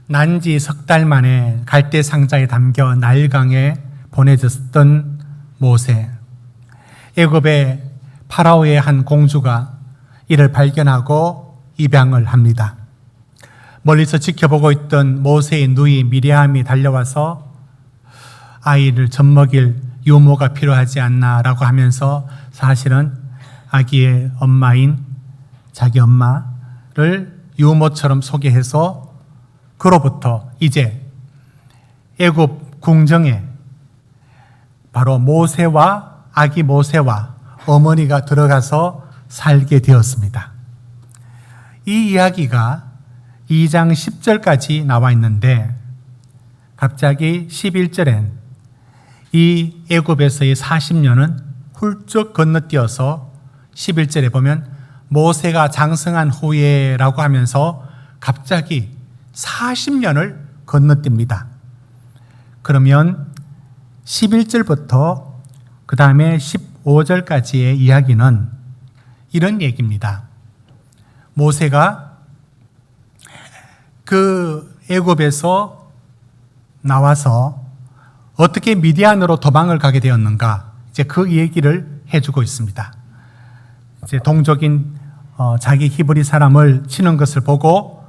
난지 석 달 만에 갈대 상자에 담겨 나일강에 보내졌던 모세. 애굽의 파라오의 한 공주가 이를 발견하고 입양을 합니다. 멀리서 지켜보고 있던 모세의 누이 미리암이 달려와서 아이를 젖먹일 유모가 필요하지 않나라고 하면서 사실은 아기의 엄마인 자기 엄마를 유모처럼 소개해서 그로부터 이제 애굽 궁정에 바로 모세와 아기 모세와 어머니가 들어가서 살게 되었습니다. 이 이야기가 2장 10절까지 나와 있는데 갑자기 11절엔 이 애굽에서의 40년은 훌쩍 건너뛰어서 11절에 보면 모세가 장성한 후에라고 하면서 갑자기 40년을 건너뜁니다. 그러면 11절부터 그 다음에 15절까지의 이야기는 이런 얘기입니다. 모세가 그 애굽에서 나와서 어떻게 미디안으로 도망을 가게 되었는가, 이제 그 얘기를 해주고 있습니다. 이제 동족인 자기 히브리 사람을 치는 것을 보고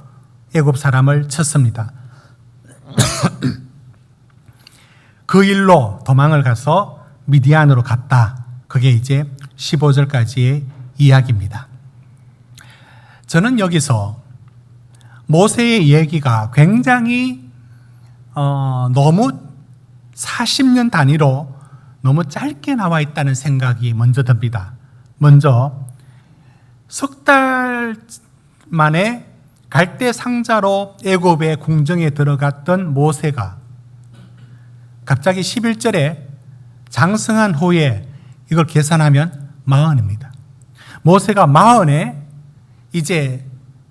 애굽 사람을 쳤습니다. 그 일로 도망을 가서 미디안으로 갔다. 그게 이제 15절까지의 이야기입니다. 저는 여기서 모세의 얘기가 굉장히 너무 40년 단위로 너무 짧게 나와 있다는 생각이 먼저 듭니다. 먼저 석 달 만에 갈대 상자로 애굽의 궁정에 들어갔던 모세가 갑자기 11절에 장성한 후에 이걸 계산하면 40입니다. 모세가 40에 이제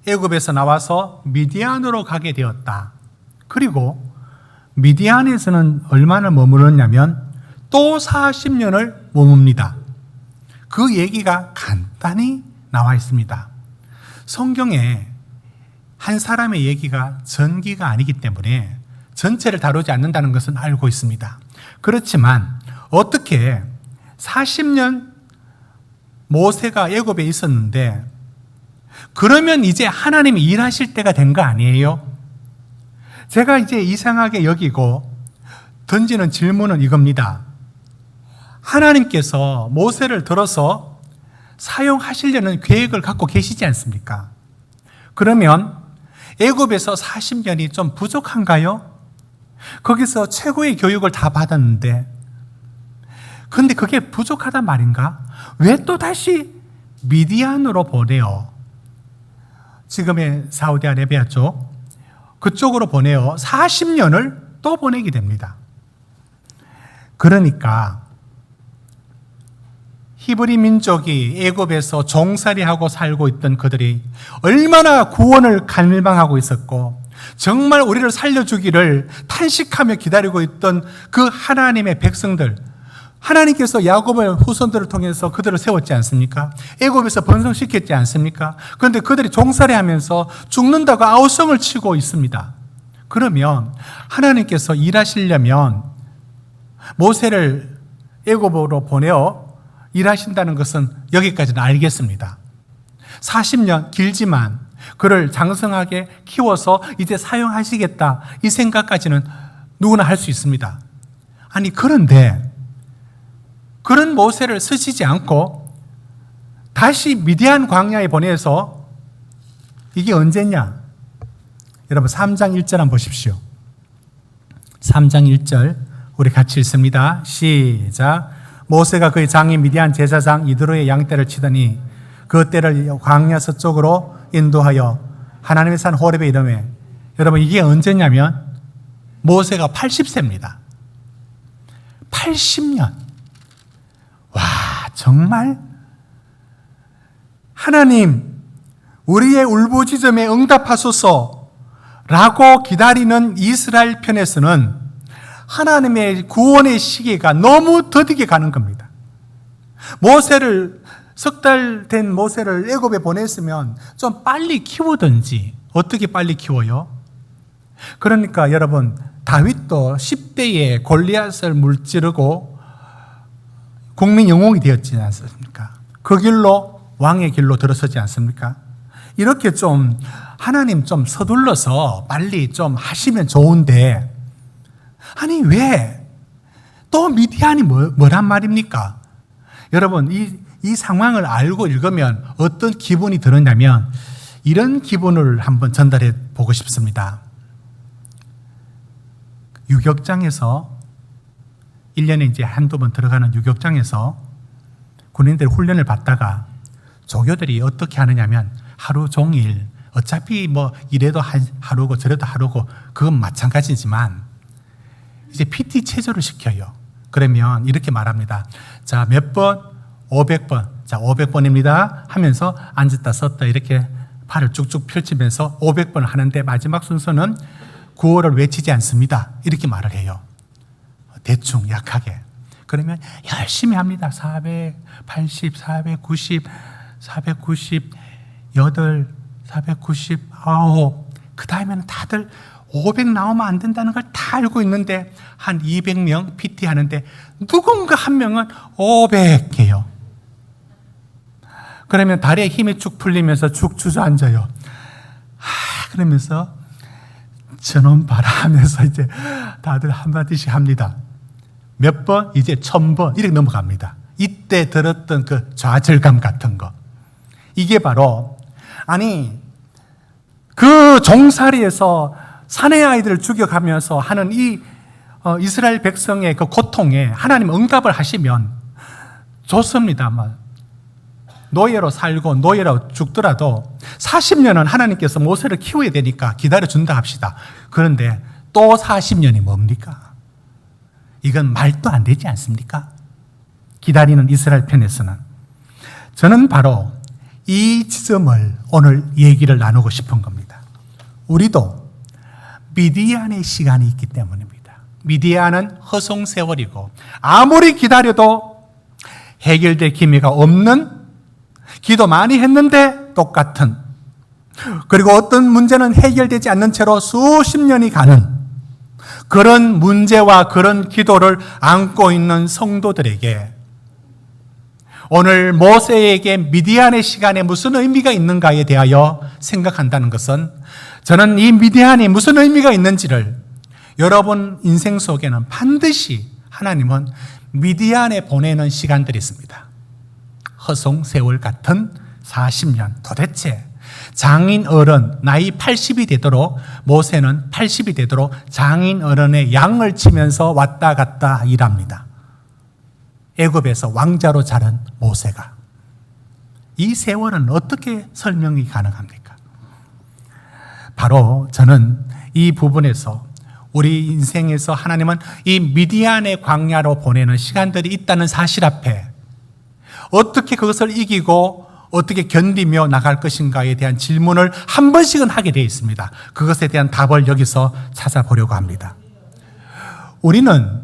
애굽에서 나와서 미디안으로 가게 되었다. 그리고 미디안에서는 얼마나 머무르냐면 또 40년을 머뭅니다. 그 얘기가 간단히 나와 있습니다. 성경에 한 사람의 얘기가 전기가 아니기 때문에 전체를 다루지 않는다는 것은 알고 있습니다. 그렇지만 어떻게 40년 모세가 애굽에 있었는데 그러면 이제 하나님이 일하실 때가 된 거 아니에요? 제가 이제 이상하게 여기고 던지는 질문은 이겁니다. 하나님께서 모세를 들어서 사용하시려는 계획을 갖고 계시지 않습니까? 그러면 애굽에서 40년이 좀 부족한가요? 거기서 최고의 교육을 다 받았는데 근데 그게 부족하단 말인가? 왜 또 다시 미디안으로 보내요? 지금의 사우디아라비아 쪽 그쪽으로 보내요. 40년을 또 보내게 됩니다. 그러니까 히브리 민족이 애굽에서 종살이하고 살고 있던 그들이 얼마나 구원을 갈망하고 있었고 정말 우리를 살려주기를 탄식하며 기다리고 있던 그 하나님의 백성들, 하나님께서 야곱의 후손들을 통해서 그들을 세웠지 않습니까? 애굽에서 번성시켰지 않습니까? 그런데 그들이 종살이하면서 죽는다고 아우성을 치고 있습니다. 그러면 하나님께서 일하시려면 모세를 애굽으로 보내어 일하신다는 것은 여기까지는 알겠습니다. 40년 길지만 그를 장성하게 키워서 이제 사용하시겠다 이 생각까지는 누구나 할 수 있습니다. 아니 그런데 그런 모세를 쓰시지 않고 다시 미디안 광야에 보내서 이게 언제냐? 여러분 3장 1절 한번 보십시오. 3장 1절 우리 같이 읽습니다. 시작. 모세가 그의 장인 미디안 제사장 이드로의 양떼를 치더니 그 떼를 광야 서쪽으로 인도하여 하나님의 산 호렙에 이르매. 여러분 이게 언제냐면 모세가 80세입니다. 80년. 와, 정말 하나님 우리의 울부짖음에 응답하소서 라고 기다리는 이스라엘 편에서는 하나님의 구원의 시기가 너무 더디게 가는 겁니다. 모세를 석 달 된 모세를 애굽에 보냈으면 좀 빨리 키우든지. 어떻게 빨리 키워요? 그러니까 여러분, 다윗도 10대에 골리앗을 물찌르고 국민 영웅이 되었지 않습니까? 그 길로, 왕의 길로 들어서지 않습니까? 이렇게 좀 하나님 좀 서둘러서 빨리 좀 하시면 좋은데, 아니 왜 또 미디안이 뭐란 말입니까? 여러분, 이 상황을 알고 읽으면 어떤 기분이 드느냐면 이런 기분을 한번 전달해 보고 싶습니다. 유격장에서 1년에 이제 한두 번 들어가는 유격장에서 군인들 훈련을 받다가 조교들이 어떻게 하느냐면 하루 종일 어차피 뭐 이래도 하루고 저래도 하루고 그건 마찬가지지만 이제 PT 체조를 시켜요. 그러면 이렇게 말합니다. 자, 몇 번? 500번. 자, 500번입니다. 하면서 앉았다 섰다 이렇게 팔을 쭉쭉 펼치면서 500번을 하는데 마지막 순서는 구호를 외치지 않습니다. 이렇게 말을 해요. 대충 약하게. 그러면 열심히 합니다. 480, 490, 498, 499. 그 다음에는 다들 500 나오면 안 된다는 걸 다 알고 있는데 한 200명 PT 하는데 누군가 한 명은 500해요. 그러면 다리에 힘이 쭉 풀리면서 쭉 주저앉아요. 그러면서 저놈 봐라 하면서 이제 다들 한마디씩 합니다. 몇 번? 이제 1000번 이렇게 넘어갑니다. 이때 들었던 그 좌절감 같은 거. 이게 바로 아니 그 종살이에서 사내 아이들을 죽여가면서 하는 이 이스라엘 백성의 그 고통에 하나님 응답을 하시면 좋습니다만 노예로 살고 노예로 죽더라도 40년은 하나님께서 모세를 키워야 되니까 기다려준다 합시다. 그런데 또 40년이 뭡니까? 이건 말도 안 되지 않습니까? 기다리는 이스라엘 편에서는. 저는 바로 이 지점을 오늘 얘기를 나누고 싶은 겁니다. 우리도 미디안의 시간이 있기 때문입니다. 미디안은 허송세월이고 아무리 기다려도 해결될 기미가 없는, 기도 많이 했는데 똑같은, 그리고 어떤 문제는 해결되지 않는 채로 수십 년이 가는 그런 문제와 그런 기도를 안고 있는 성도들에게 오늘 모세에게 미디안의 시간에 무슨 의미가 있는가에 대하여 생각한다는 것은, 저는 이 미디안이 무슨 의미가 있는지를 여러분 인생 속에는 반드시 하나님은 미디안에 보내는 시간들이 있습니다. 허송세월 같은 40년, 도대체 장인 어른 나이 80이 되도록, 모세는 80이 되도록 장인 어른의 양을 치면서 왔다 갔다 일합니다. 애굽에서 왕자로 자란 모세가. 이 세월은 어떻게 설명이 가능합니까? 바로 저는 이 부분에서 우리 인생에서 하나님은 이 미디안의 광야로 보내는 시간들이 있다는 사실 앞에 어떻게 그것을 이기고 어떻게 견디며 나갈 것인가에 대한 질문을 한 번씩은 하게 되어 있습니다. 그것에 대한 답을 여기서 찾아보려고 합니다. 우리는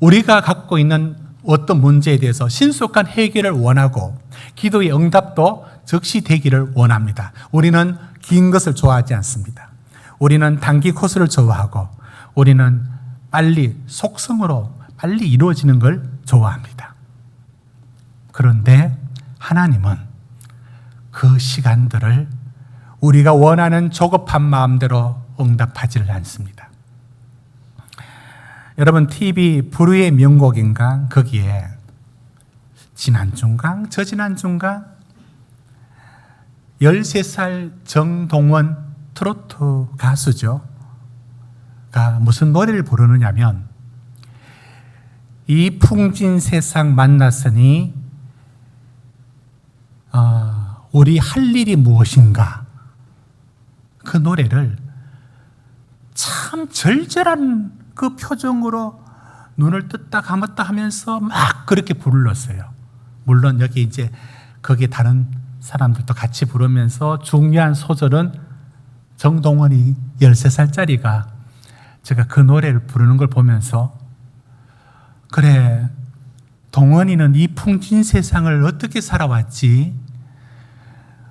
우리가 갖고 있는 어떤 문제에 대해서 신속한 해결을 원하고 기도의 응답도 즉시 되기를 원합니다. 우리는 긴 것을 좋아하지 않습니다. 우리는 단기 코스를 좋아하고 우리는 빨리 속성으로 빨리 이루어지는 걸 좋아합니다. 그런데 하나님은 그 시간들을 우리가 원하는 조급한 마음대로 응답하지를 않습니다. 여러분 TV 불후의 명곡인가 거기에 지난주인가 저지난주인가 13살 정동원 트로트 가수죠. 가 무슨 노래를 부르느냐면 이 풍진 세상 만났으니 우리 할 일이 무엇인가, 그 노래를 참 절절한 그 표정으로 눈을 떴다 감았다 하면서 막 그렇게 불렀어요. 물론 여기 이제 거기에 다른 사람들도 같이 부르면서 중요한 소절은 정동원이 13살짜리가 제가 그 노래를 부르는 걸 보면서 그래, 동원이는 이 풍진 세상을 어떻게 살아왔지?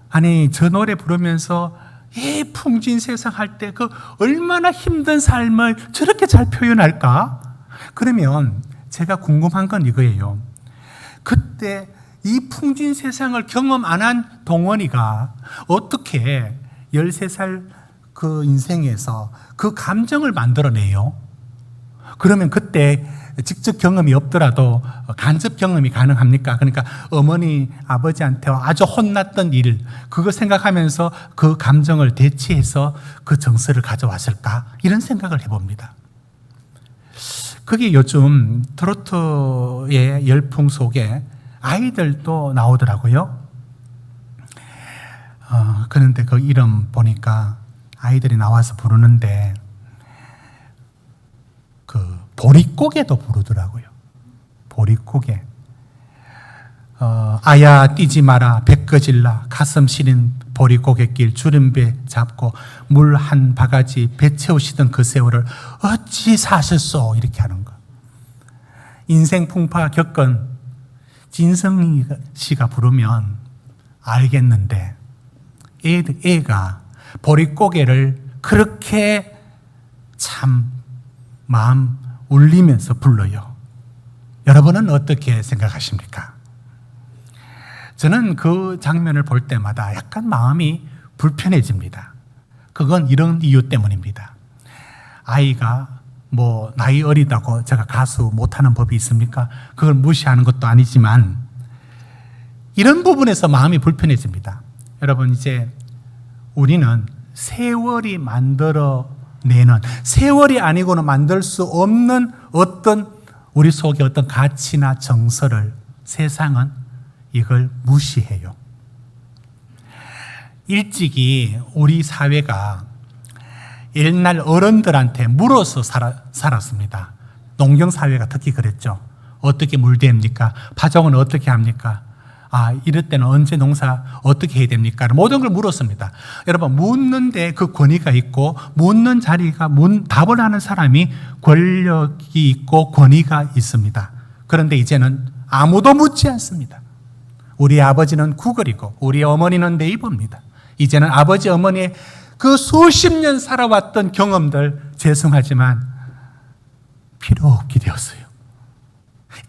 아니 저 노래 부르면서 이 풍진 세상 할 때 그 얼마나 힘든 삶을 저렇게 잘 표현할까? 그러면 제가 궁금한 건 이거예요. 그때 이 풍진 세상을 경험 안 한 동원이가 어떻게 13살 그 인생에서 그 감정을 만들어내요? 그러면 그때 직접 경험이 없더라도 간접 경험이 가능합니까? 그러니까 어머니, 아버지한테 아주 혼났던 일, 그거 생각하면서 그 감정을 대치해서 그 정서를 가져왔을까? 이런 생각을 해봅니다. 그게 요즘 트로트의 열풍 속에 아이들도 나오더라고요. 그런데 그 이름 보니까 아이들이 나와서 부르는데 그 보릿고개도 부르더라고요. 보릿고개. 아야 뛰지 마라 배꺼질라 가슴 시린 보릿고갯길 주름배 잡고 물 한 바가지 배 채우시던 그 세월을 어찌 사셨소 이렇게 하는 거. 인생 풍파 겪은 진성이 씨가 부르면 알겠는데 애가 보릿고개를 그렇게 참 마음 울리면서 불러요. 여러분은 어떻게 생각하십니까? 저는 그 장면을 볼 때마다 약간 마음이 불편해집니다. 그건 이런 이유 때문입니다. 아이가 뭐 나이 어리다고 제가 가수 못하는 법이 있습니까? 그걸 무시하는 것도 아니지만 이런 부분에서 마음이 불편해집니다. 여러분, 이제 우리는 세월이 만들어내는, 세월이 아니고는 만들 수 없는 어떤 우리 속에 어떤 가치나 정서를 세상은 이걸 무시해요. 일찍이 우리 사회가 옛날 어른들한테 물어서 살았습니다. 농경사회가 특히 그랬죠. 어떻게 물대입니까? 파종은 어떻게 합니까? 이럴 때는 언제 농사 어떻게 해야 됩니까? 모든 걸 물었습니다. 여러분, 묻는데 그 권위가 있고, 묻는 자리가, 답을 하는 사람이 권력이 있고 권위가 있습니다. 그런데 이제는 아무도 묻지 않습니다. 우리 아버지는 구글이고, 우리 어머니는 네이버입니다. 이제는 아버지, 어머니의 그 수십 년 살아왔던 경험들, 죄송하지만 필요 없게 되었어요.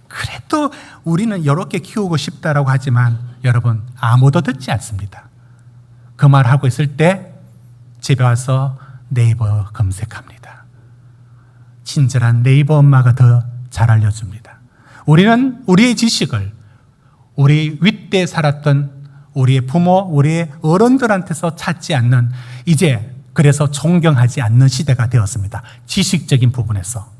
그래도 우리는 이렇게 키우고 싶다라고 하지만 여러분, 아무도 듣지 않습니다. 그 말하고 있을 때 집에 와서 네이버 검색합니다. 친절한 네이버 엄마가 더 잘 알려줍니다. 우리는 우리의 지식을 우리 윗대 살았던 우리의 부모, 우리의 어른들한테서 찾지 않는, 이제 그래서 존경하지 않는 시대가 되었습니다. 지식적인 부분에서.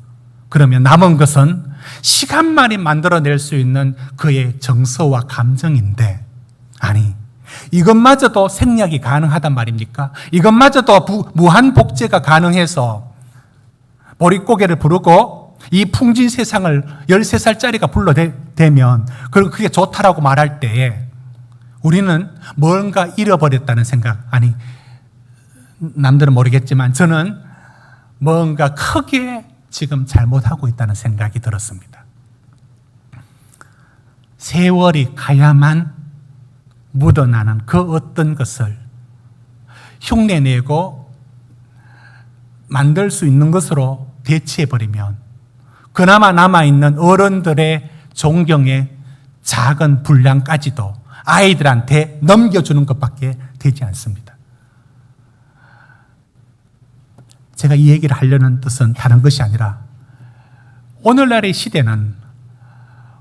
그러면 남은 것은 시간만이 만들어낼 수 있는 그의 정서와 감정인데, 아니, 이것마저도 생략이 가능하단 말입니까? 이것마저도 무한 복제가 가능해서 보릿고개를 부르고 이 풍진 세상을 13살짜리가 불러대면, 그리고 그게 좋다라고 말할 때에 우리는 뭔가 잃어버렸다는 생각, 아니, 남들은 모르겠지만 저는 뭔가 크게 지금 잘못하고 있다는 생각이 들었습니다. 세월이 가야만 묻어나는 그 어떤 것을 흉내내고 만들 수 있는 것으로 대체해버리면 그나마 남아있는 어른들의 존경의 작은 분량까지도 아이들한테 넘겨주는 것밖에 되지 않습니다. 제가 이 얘기를 하려는 뜻은 다른 것이 아니라 오늘날의 시대는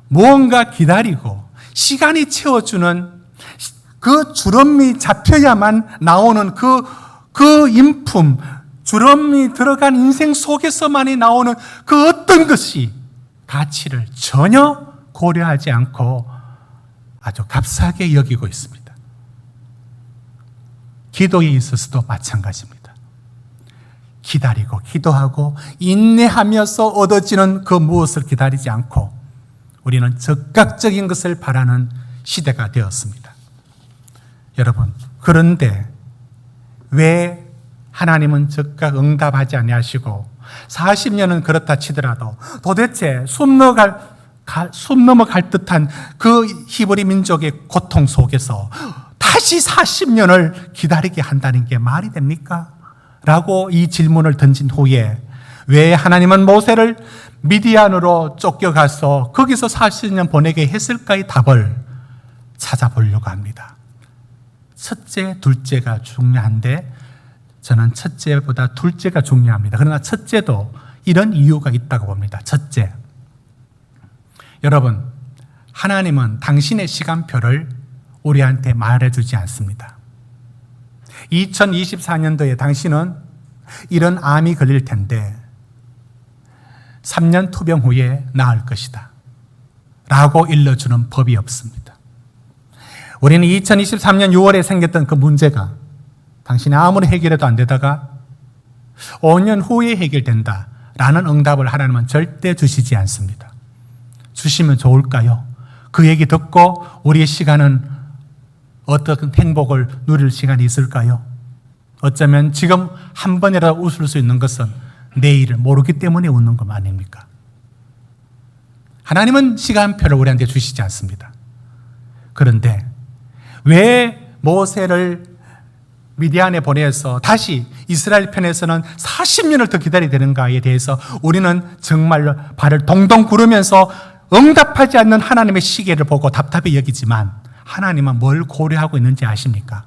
무언가 기다리고 시간이 채워주는 그 주름이 잡혀야만 나오는 그 인품, 주름이 들어간 인생 속에서만이 나오는 그 어떤 것이 가치를 전혀 고려하지 않고 아주 값싸게 여기고 있습니다. 기도에 있어서도 마찬가지입니다. 기다리고 기도하고 인내하면서 얻어지는 그 무엇을 기다리지 않고 우리는 즉각적인 것을 바라는 시대가 되었습니다. 여러분, 그런데 왜 하나님은 즉각 응답하지 아니하시고 40년은 그렇다 치더라도 도대체 숨 넘어갈 듯한 그 히브리 민족의 고통 속에서 다시 40년을 기다리게 한다는 게 말이 됩니까? 라고 이 질문을 던진 후에 왜 하나님은 모세를 미디안으로 쫓겨가서 거기서 40년 보내게 했을까의 답을 찾아보려고 합니다. 첫째, 둘째가 중요한데 저는 첫째보다 둘째가 중요합니다. 그러나 첫째도 이런 이유가 있다고 봅니다. 첫째, 여러분, 하나님은 당신의 시간표를 우리한테 말해주지 않습니다. 2024년도에 당신은 이런 암이 걸릴 텐데 3년 투병 후에 나을 것이다 라고 일러주는 법이 없습니다. 우리는 2023년 6월에 생겼던 그 문제가 당신이 아무리 해결해도 안 되다가 5년 후에 해결된다 라는 응답을 하나님은 절대 주시지 않습니다. 주시면 좋을까요? 그 얘기 듣고 우리의 시간은 어떤 행복을 누릴 시간이 있을까요? 어쩌면 지금 한 번이라도 웃을 수 있는 것은 내일을 모르기 때문에 웃는 것 아닙니까? 하나님은 시간표를 우리한테 주시지 않습니다. 그런데 왜 모세를 미디안에 보내서 다시 이스라엘 편에서는 40년을 더 기다려야 되는가에 대해서 우리는 정말로 발을 동동 구르면서 응답하지 않는 하나님의 시계를 보고 답답히 여기지만 하나님은 뭘 고려하고 있는지 아십니까?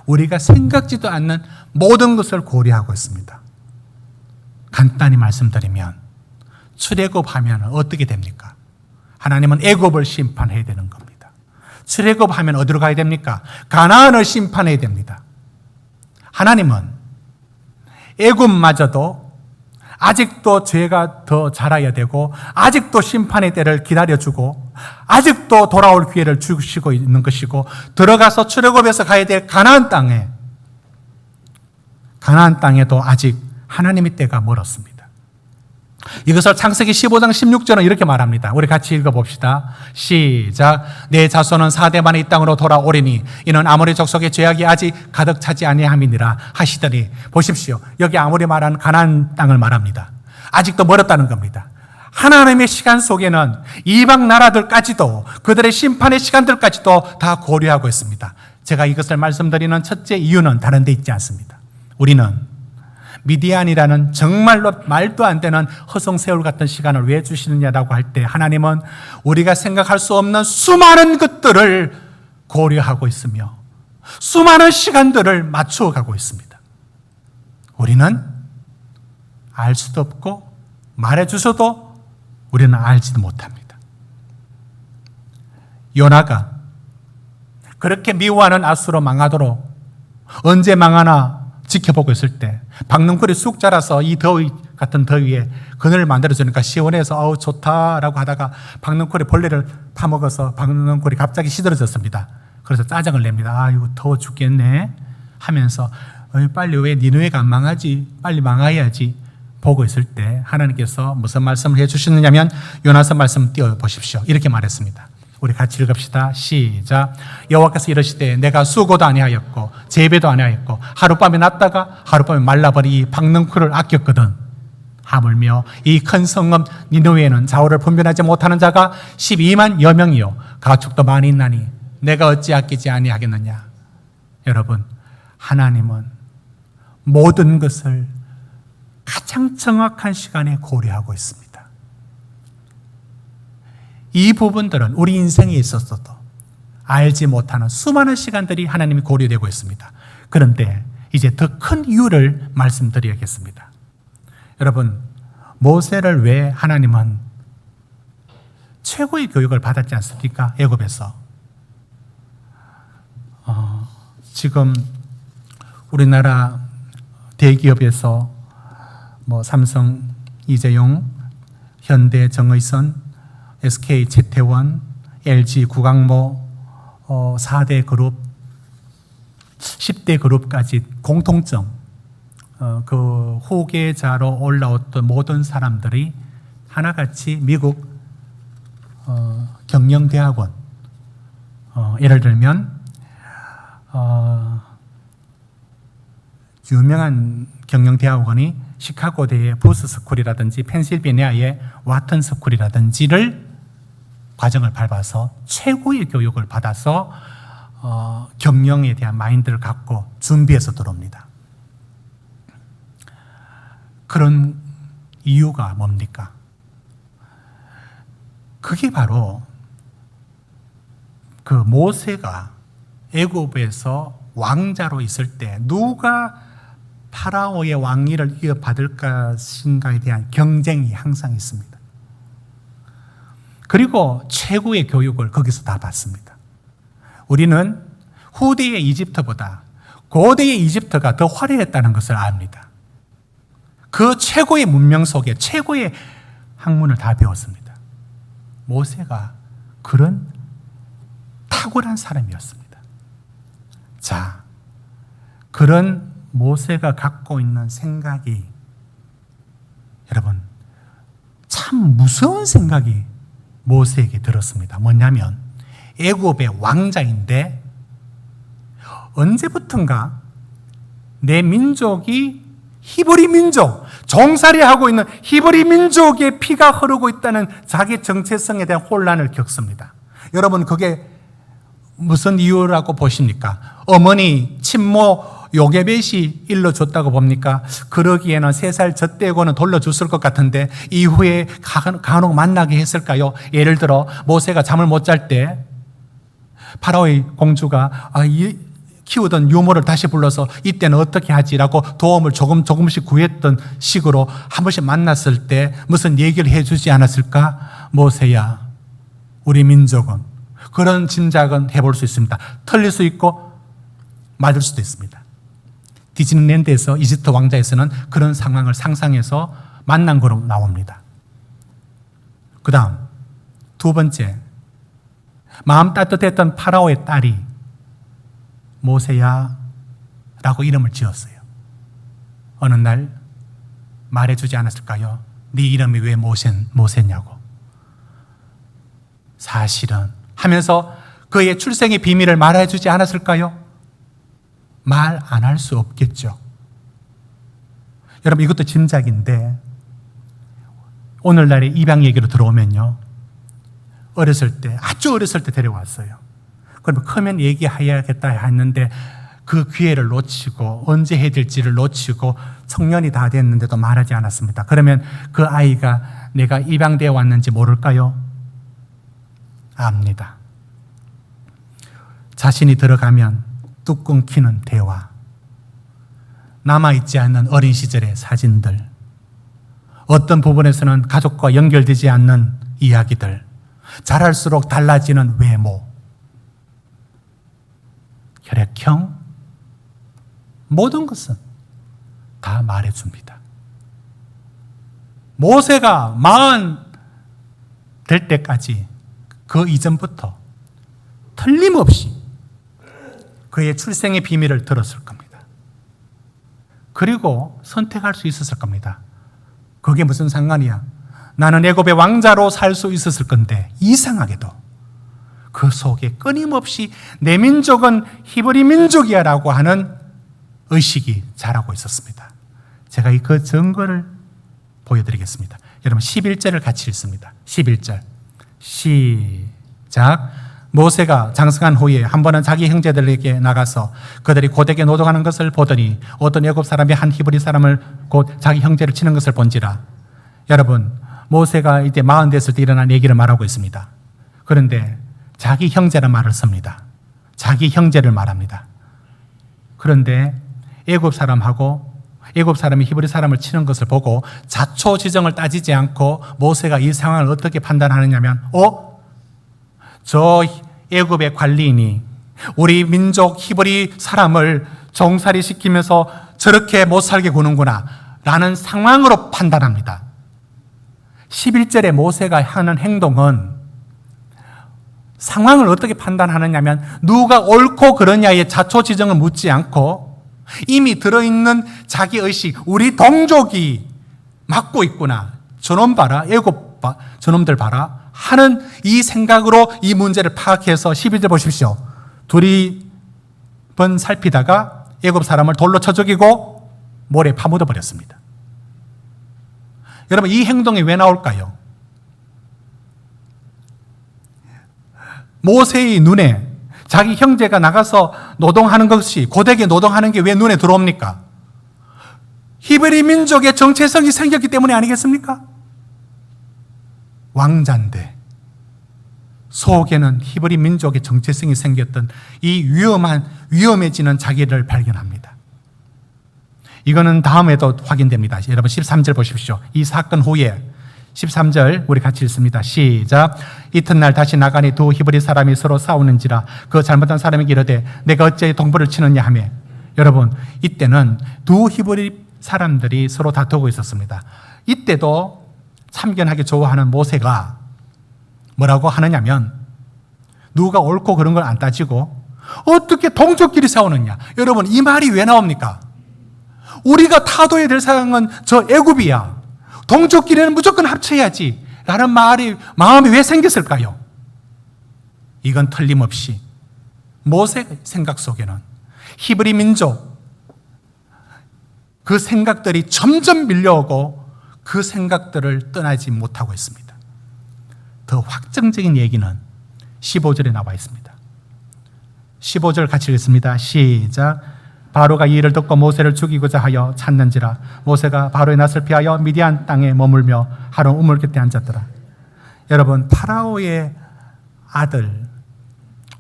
우리가 생각지도 않는 모든 것을 고려하고 있습니다. 간단히 말씀드리면 출애굽하면 어떻게 됩니까? 하나님은 애굽을 심판해야 되는 겁니다. 출애굽하면 어디로 가야 됩니까? 가나안을 심판해야 됩니다. 하나님은 애굽마저도 아직도 죄가 더 자라야 되고 아직도 심판의 때를 기다려주고 아직도 돌아올 기회를 주시고 있는 것이고 들어가서 출애굽해서 가야 될 가나안 땅에도 아직 하나님의 때가 멀었습니다. 이것을 창세기 15장 16절은 이렇게 말합니다. 우리 같이 읽어봅시다. 시작. 내 자손은 4대 만에 이 땅으로 돌아오리니 이는 아모리 족속의 죄악이 아직 가득 차지 아니함이니라 하시더니 보십시오. 여기 아모리 말하는 가나안 땅을 말합니다. 아직도 멀었다는 겁니다. 하나님의 시간 속에는 이방 나라들까지도 그들의 심판의 시간들까지도 다 고려하고 있습니다. 제가 이것을 말씀드리는 첫째 이유는 다른 데 있지 않습니다. 우리는 미디안이라는 정말로 말도 안 되는 허송세월 같은 시간을 왜 주시느냐라고 할 때 하나님은 우리가 생각할 수 없는 수많은 것들을 고려하고 있으며 수많은 시간들을 맞추어 가고 있습니다. 우리는 알 수도 없고 말해 주셔도 우리는 알지도 못합니다. 요나가 그렇게 미워하는 아수로 망하도록 언제 망하나 지켜보고 있을 때 박능쿨이 쑥 자라서 이 더위 같은 더위에 그늘을 만들어주니까 시원해서 아우 좋다라고 하다가 박능쿨이 벌레를 파먹어서 박능쿨이 갑자기 시들어졌습니다. 그래서 짜증을 냅니다. 아 이거 더워 죽겠네 하면서 빨리 왜 니느웨가 안 망하지? 빨리 망해야지 보고 있을 때 하나님께서 무슨 말씀을 해주시느냐면 요나서 말씀 띄워보십시오. 이렇게 말했습니다. 우리 같이 읽읍시다. 시작. 여호와께서 이르시되 내가 수고도 아니하였고 재배도 아니하였고 하룻밤에 났다가 하룻밤에 말라버린 이 박능쿨을 아꼈거든. 하물며 이 큰 성읍 니느웨에는 좌우를 분별하지 못하는 자가 12만여 명이요 가축도 많이 있나니 내가 어찌 아끼지 아니하겠느냐. 여러분, 하나님은 모든 것을 가장 정확한 시간에 고려하고 있습니다. 이 부분들은 우리 인생에 있어서도 알지 못하는 수많은 시간들이 하나님이 고려되고 있습니다. 그런데 이제 더 큰 이유를 말씀드려야겠습니다. 여러분, 모세를 왜 하나님은 최고의 교육을 받았지 않습니까? 애굽에서. 지금 우리나라 대기업에서 삼성 이재용, 현대 정의선, SK 채태원, LG 구강모 4대 그룹, 10대 그룹까지 공통점, 그 후계자로 올라왔던 모든 사람들이 하나같이 미국 경영대학원, 예를 들면 유명한 경영대학원이 시카고대의 부스 스쿨이라든지 펜실베니아의 와튼 스쿨이라든지를 과정을 밟아서 최고의 교육을 받아서 경영에 대한 마인드를 갖고 준비해서 들어옵니다. 그런 이유가 뭡니까? 그게 바로 그 모세가 애굽에서 왕자로 있을 때 누가 파라오의 왕위를 이어받을 것인가에 대한 경쟁이 항상 있습니다. 그리고 최고의 교육을 거기서 다 받습니다. 우리는 후대의 이집트보다 고대의 이집트가 더 화려했다는 것을 압니다. 그 최고의 문명 속에 최고의 학문을 다 배웠습니다. 모세가 그런 탁월한 사람이었습니다. 자, 그런 모세가 갖고 있는 생각이 여러분 참 무서운 생각이 모세에게 들었습니다. 뭐냐면 애굽의 왕자인데 언제부턴가 내 민족이 히브리 민족, 종살이하고 있는 히브리 민족의 피가 흐르고 있다는 자기 정체성에 대한 혼란을 겪습니다. 여러분 그게 무슨 이유라고 보십니까? 어머니 친모 요게벳이 일러줬다고 봅니까? 그러기에는 3살 젖대고는 돌려줬을 것 같은데 이후에 간혹 만나게 했을까요? 예를 들어 모세가 잠을 못 잘 때 파라오의 공주가 키우던 유모를 다시 불러서 이때는 어떻게 하지라고 도움을 조금씩 구했던 식으로 한 번씩 만났을 때 무슨 얘기를 해주지 않았을까? 모세야, 우리 민족은 그런 짐작은 해볼 수 있습니다. 틀릴 수 있고 맞을 수도 있습니다. 디즈니랜드에서 이집트 왕자에서는 그런 상황을 상상해서 만난 거로 나옵니다. 그 다음 두 번째, 마음 따뜻했던 파라오의 딸이 모세야 라고 이름을 지었어요. 어느 날 말해주지 않았을까요? 네 이름이 왜 모세냐고. 사실은 하면서 그의 출생의 비밀을 말해주지 않았을까요? 말 안 할 수 없겠죠. 여러분 이것도 짐작인데 오늘날의 입양 얘기로 들어오면요, 어렸을 때 아주 어렸을 때 데려왔어요. 그러면 크면 얘기해야겠다 했는데 그 기회를 놓치고 언제 해야 될지를 놓치고 청년이 다 됐는데도 말하지 않았습니다. 그러면 그 아이가 내가 입양되어 왔는지 모를까요? 압니다. 자신이 들어가면 뚝 끊기는 대화, 남아있지 않는 어린 시절의 사진들, 어떤 부분에서는 가족과 연결되지 않는 이야기들, 자랄수록 달라지는 외모, 혈액형, 모든 것은 다 말해줍니다. 모세가 40 될 때까지 그 이전부터 틀림없이 그의 출생의 비밀을 들었을 겁니다. 그리고 선택할 수 있었을 겁니다. 그게 무슨 상관이야? 나는 애굽의 왕자로 살 수 있었을 건데 이상하게도 그 속에 끊임없이 내 민족은 히브리 민족이야 라고 하는 의식이 자라고 있었습니다. 제가 그 증거를 보여드리겠습니다. 여러분 11절을 같이 읽습니다. 11절 시작. 모세가 장성한 후에 한 번은 자기 형제들에게 나가서 그들이 고되게 노동하는 것을 보더니 어떤 애굽 사람이 한 히브리 사람을 곧 자기 형제를 치는 것을 본지라. 여러분 모세가 이때 40 됐을 때 일어난 얘기를 말하고 있습니다. 그런데 자기 형제란 말을 씁니다. 자기 형제를 말합니다. 그런데 애굽 사람하고 애굽 사람이 히브리 사람을 치는 것을 보고 자초지정을 따지지 않고 모세가 이 상황을 어떻게 판단하느냐면 저 애굽의 관리인이 우리 민족 히브리 사람을 종살이 시키면서 저렇게 못 살게 구는구나 라는 상황으로 판단합니다. 11절에 모세가 하는 행동은 상황을 어떻게 판단하느냐면 누가 옳고 그러냐의 자초지정을 묻지 않고 이미 들어있는 자기 의식, 우리 동족이 맡고 있구나, 저놈 봐라, 애굽 저놈들 봐라 하는 이 생각으로 이 문제를 파악해서 12절 보십시오. 둘이 번 살피다가 애굽 사람을 돌로 쳐 죽이고 모래에 파묻어 버렸습니다. 여러분 이 행동이 왜 나올까요? 모세의 눈에 자기 형제가 나가서 노동하는 것이, 고되게 노동하는 게 왜 눈에 들어옵니까? 히브리 민족의 정체성이 생겼기 때문에 아니겠습니까? 왕자인데 속에는 히브리 민족의 정체성이 생겼던 이 위험해지는 자기를 발견합니다. 이거는 다음에도 확인됩니다. 여러분 13절 보십시오. 이 사건 후에 13절 우리 같이 읽습니다. 시작. 이튿날 다시 나가니 두 히브리 사람이 서로 싸우는지라 그 잘못한 사람에게 이르되 내가 어찌 동부를 치느냐 하며. 여러분, 이때는 두 히브리 사람들이 서로 다투고 있었습니다. 이때도 참견하기 좋아하는 모세가 뭐라고 하느냐면, 누가 옳고 그런 걸 안 따지고 어떻게 동족끼리 싸우느냐. 여러분, 이 말이 왜 나옵니까? 우리가 타도해야 될 상황은 저 애굽이야. 동족끼리는 무조건 합쳐야지 라는 마음이 왜 생겼을까요? 이건 틀림없이 모세의 생각 속에는 히브리 민족, 그 생각들이 점점 밀려오고 그 생각들을 떠나지 못하고 있습니다. 더 확정적인 얘기는 15절에 나와 있습니다. 15절 같이 읽습니다. 시작. 바로가 이 일을 듣고 모세를 죽이고자 하여 찾는지라 모세가 바로의 낯을 피하여 미디안 땅에 머물며 하루 우물 곁에 앉았더라. 여러분, 파라오의 아들,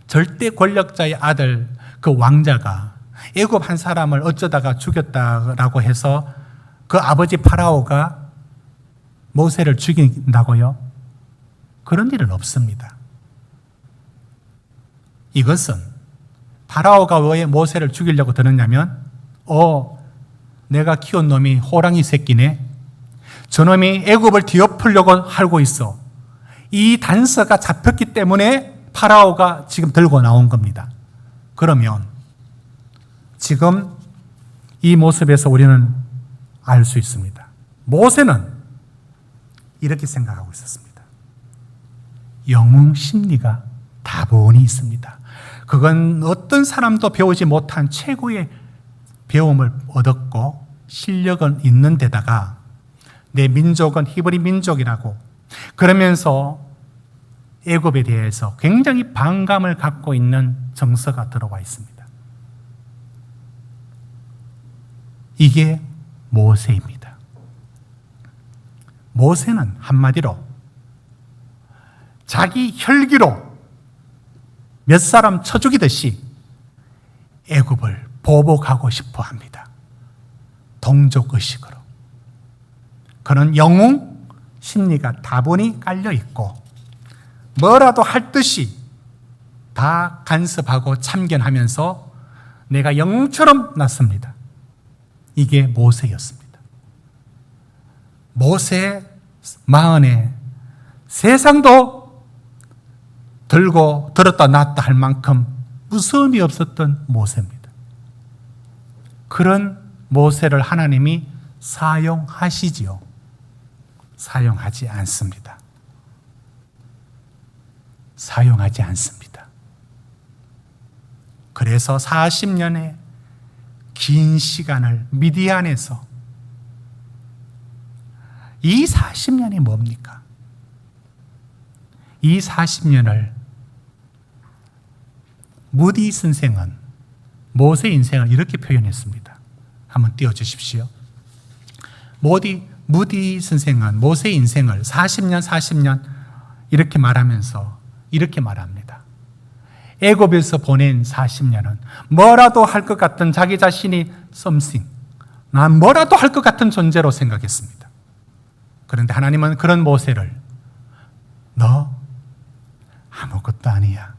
절대 권력자의 아들, 그 왕자가 애굽 한 사람을 어쩌다가 죽였다라고 해서 그 아버지 파라오가 모세를 죽인다고요? 그런 일은 없습니다. 이것은 파라오가 왜 모세를 죽이려고 들었냐면, 내가 키운 놈이 호랑이 새끼네. 저놈이 애굽을 뒤엎으려고 하고 있어. 이 단서가 잡혔기 때문에 파라오가 지금 들고 나온 겁니다. 그러면 지금 이 모습에서 우리는 알 수 있습니다. 모세는 이렇게 생각하고 있었습니다. 영웅 심리가 다분히 있습니다. 그건 어떤 사람도 배우지 못한 최고의 배움을 얻었고 실력은 있는 데다가 내 민족은 히브리 민족이라고 그러면서 애굽에 대해서 굉장히 반감을 갖고 있는 정서가 들어와 있습니다. 이게 모세입니다. 모세는 한마디로 자기 혈기로 몇 사람 쳐 죽이듯이 애굽을 보복하고 싶어 합니다. 동족의식으로. 그런 영웅 심리가 다분히 깔려 있고 뭐라도 할 듯이 다 간섭하고 참견하면서 내가 영웅처럼 났습니다. 이게 모세였습니다. 모세 마흔에 세상도 들고 들었다 놨다 할 만큼 무서움이 없었던 모세입니다. 그런 모세를 하나님이 사용하시지요. 사용하지 않습니다. 사용하지 않습니다. 그래서 40년의 긴 시간을 미디안에서, 이 40년이 뭡니까? 이 40년을 무디 선생은 모세 인생을 이렇게 표현했습니다. 한번 띄워주십시오. 무디 선생은 모세 인생을 40년 이렇게 말하면서 이렇게 말합니다. 애굽에서 보낸 40년은 뭐라도 할 것 같은 자기 자신이 something, 난 뭐라도 할 것 같은 존재로 생각했습니다. 그런데 하나님은 그런 모세를 너 아무것도 아니야.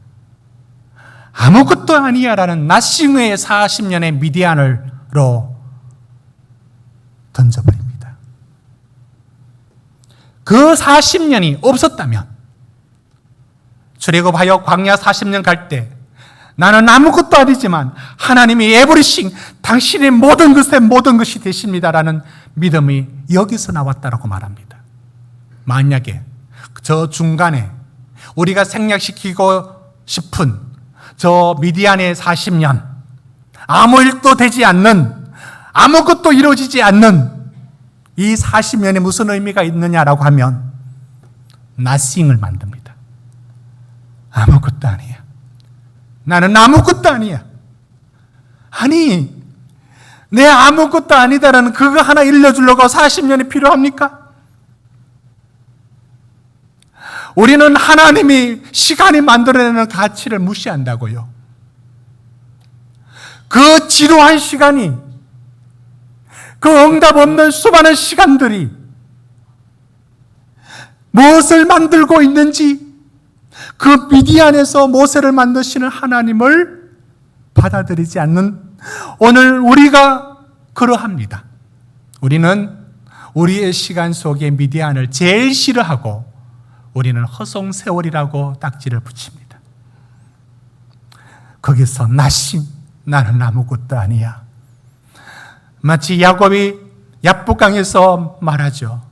아무것도 아니야 라는 나싱의 40년의 미디안으로 던져버립니다. 그 40년이 없었다면 출애굽하여 광야 40년 갈 때 나는 아무것도 아니지만 하나님이 에브리싱, 당신의 모든 것에 모든 것이 되십니다라는 믿음이 여기서 나왔다라고 말합니다. 만약에 저 중간에 우리가 생략시키고 싶은 저 미디안의 40년, 아무 일도 되지 않는, 아무것도 이루어지지 않는 이 40년에 무슨 의미가 있느냐라고 하면 nothing을 만듭니다. 아무것도 아니야. 나는 아무것도 아니야. 아니, 내 아무것도 아니다라는 그거 하나 일러주려고 40년이 필요합니까? 우리는 하나님이 시간이 만들어내는 가치를 무시한다고요. 그 지루한 시간이, 그 응답 없는 수많은 시간들이 무엇을 만들고 있는지, 그 미디안에서 모세를 만드시는 하나님을 받아들이지 않는 오늘 우리가 그러합니다. 우리는 우리의 시간 속에 미디안을 제일 싫어하고 우리는 허송세월이라고 딱지를 붙입니다. 거기서 나는 아무것도 아니야. 마치 야곱이 야복강에서 말하죠.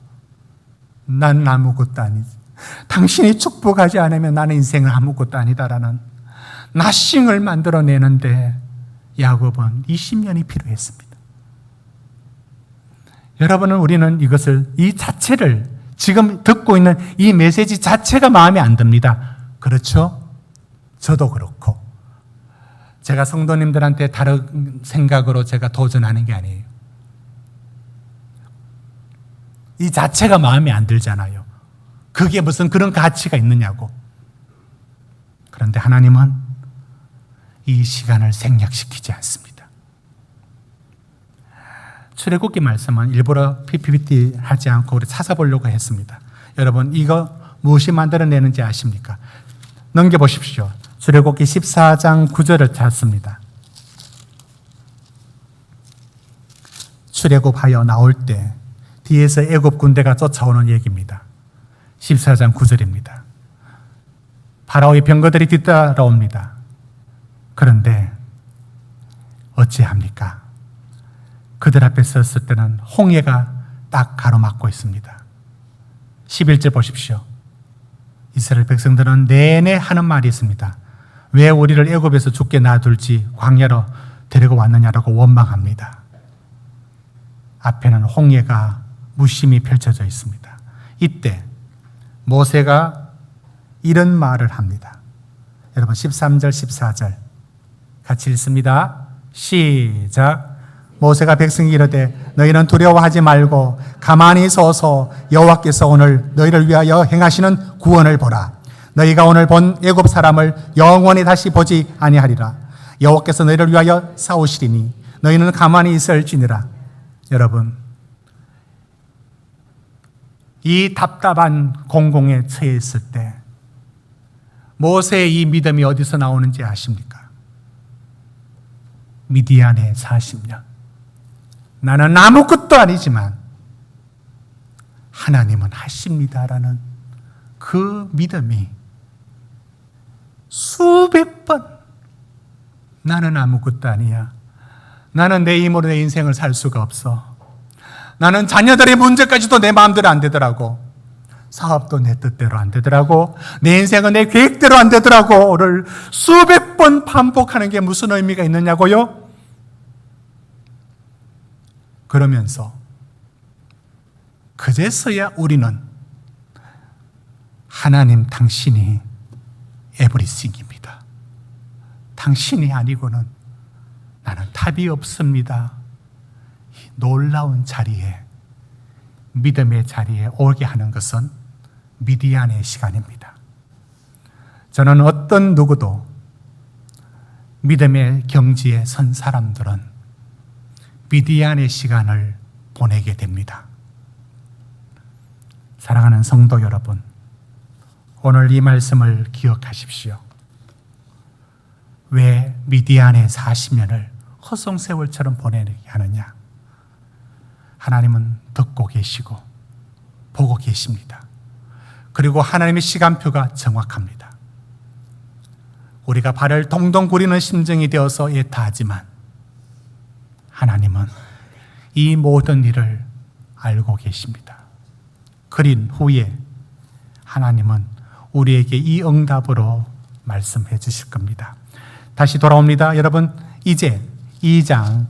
난 아무것도 아니지. 당신이 축복하지 않으면 나는 인생은 아무것도 아니다라는 나싱을 만들어내는데 야곱은 20년이 필요했습니다. 여러분은 우리는 이 자체를 지금 듣고 있는 이 메시지 자체가 마음에 안 듭니다. 그렇죠? 저도 그렇고. 제가 성도님들한테 다른 생각으로 제가 도전하는 게 아니에요. 이 자체가 마음에 안 들잖아요. 그게 무슨 그런 가치가 있느냐고. 그런데 하나님은 이 시간을 생략시키지 않습니다. 출애굽기 말씀은 일부러 PPT 하지 않고 우리 찾아보려고 했습니다. 여러분, 이거 무엇이 만들어내는지 아십니까? 넘겨보십시오. 출애굽기 14장 9절을 찾습니다. 출애굽하여 나올 때 뒤에서 애굽 군대가 쫓아오는 얘기입니다. 14장 9절입니다. 파라오의 병거들이 뒤따라옵니다. 그런데 어찌합니까? 그들 앞에 섰을 때는 홍해가 딱 가로막고 있습니다. 11절 보십시오. 이스라엘 백성들은 내내 하는 말이 있습니다. 왜 우리를 애굽에서 죽게 놔둘지 광야로 데리고 왔느냐라고 원망합니다. 앞에는 홍해가 무심히 펼쳐져 있습니다. 이때 모세가 이런 말을 합니다. 여러분 13절 14절 같이 읽습니다. 시작. 모세가 백성이 이르되 너희는 두려워하지 말고 가만히 서서 여호와께서 오늘 너희를 위하여 행하시는 구원을 보라. 너희가 오늘 본 애굽 사람을 영원히 다시 보지 아니하리라. 여호와께서 너희를 위하여 싸우시리니 너희는 가만히 있을지니라. 여러분, 이 답답한 공공에 처해 있을 때 모세의 이 믿음이 어디서 나오는지 아십니까? 미디안의 40년. 나는 아무것도 아니지만 하나님은 하십니다라는 그 믿음이 수백 번 나는 아무것도 아니야. 나는 내 힘으로 내 인생을 살 수가 없어. 나는 자녀들의 문제까지도 내 마음대로 안 되더라고. 사업도 내 뜻대로 안 되더라고. 내 인생은 내 계획대로 안 되더라고를 수백 번 반복하는 게 무슨 의미가 있느냐고요? 그러면서 그제서야 우리는 하나님 당신이 에브리싱입니다. 당신이 아니고는 나는 답이 없습니다. 이 놀라운 자리에, 믿음의 자리에 오게 하는 것은 미디안의 시간입니다. 저는 어떤 누구도 믿음의 경지에 선 사람들은 미디안의 시간을 보내게 됩니다. 사랑하는 성도 여러분, 오늘 이 말씀을 기억하십시오. 왜 미디안의 40년을 허송세월처럼 보내게 하느냐? 하나님은 듣고 계시고 보고 계십니다. 그리고 하나님의 시간표가 정확합니다. 우리가 발을 동동 구리는 심정이 되어서 애타하지만 하나님은 이 모든 일을 알고 계십니다. 그린 후에 하나님은 우리에게 이 응답으로 말씀해 주실 겁니다. 다시 돌아옵니다. 여러분, 이제 2장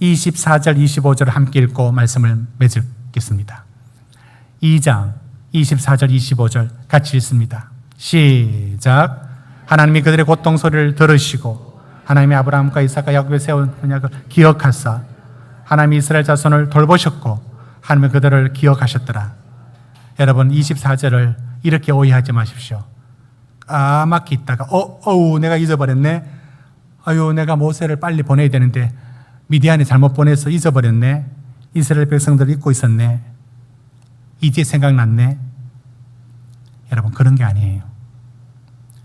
24절 25절을 함께 읽고 말씀을 맺겠습니다. 2장 24절 25절 같이 읽습니다. 시작. 하나님이 그들의 고통 소리를 들으시고 하나님이 아브라함과 이삭과 야곱에 세운 언약을 기억하사 하나님이 이스라엘 자손을 돌보셨고 하나님이 그들을 기억하셨더라. 여러분 24절을 이렇게 오해하지 마십시오. 까맣게 있다가 내가 잊어버렸네. 아유, 내가 모세를 빨리 보내야 되는데 미디안에 잘못 보내서 잊어버렸네. 이스라엘 백성들 잊고 있었네. 이제 생각났네. 여러분, 그런 게 아니에요.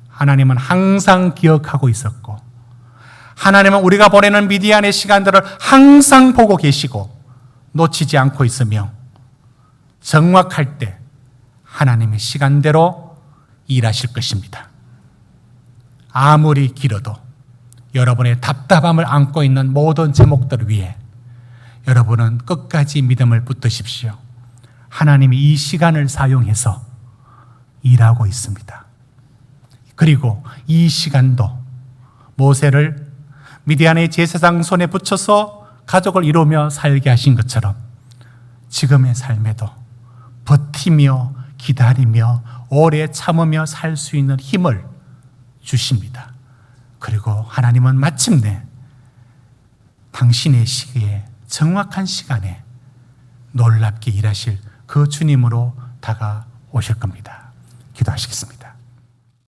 하나님은 항상 기억하고 있었고, 하나님은 우리가 보내는 미디안의 시간들을 항상 보고 계시고 놓치지 않고 있으며, 정확할 때 하나님의 시간대로 일하실 것입니다. 아무리 길어도 여러분의 답답함을 안고 있는 모든 제목들을 위해 여러분은 끝까지 믿음을 붙드십시오. 하나님이 이 시간을 사용해서 일하고 있습니다. 그리고 이 시간도 모세를 미디안의 제사장 손에 붙여서 가족을 이루며 살게 하신 것처럼 지금의 삶에도 버티며 기다리며 오래 참으며 살 수 있는 힘을 주십니다. 그리고 하나님은 마침내 당신의 시기에 정확한 시간에 놀랍게 일하실 그 주님으로 다가오실 겁니다. 기도하시겠습니다.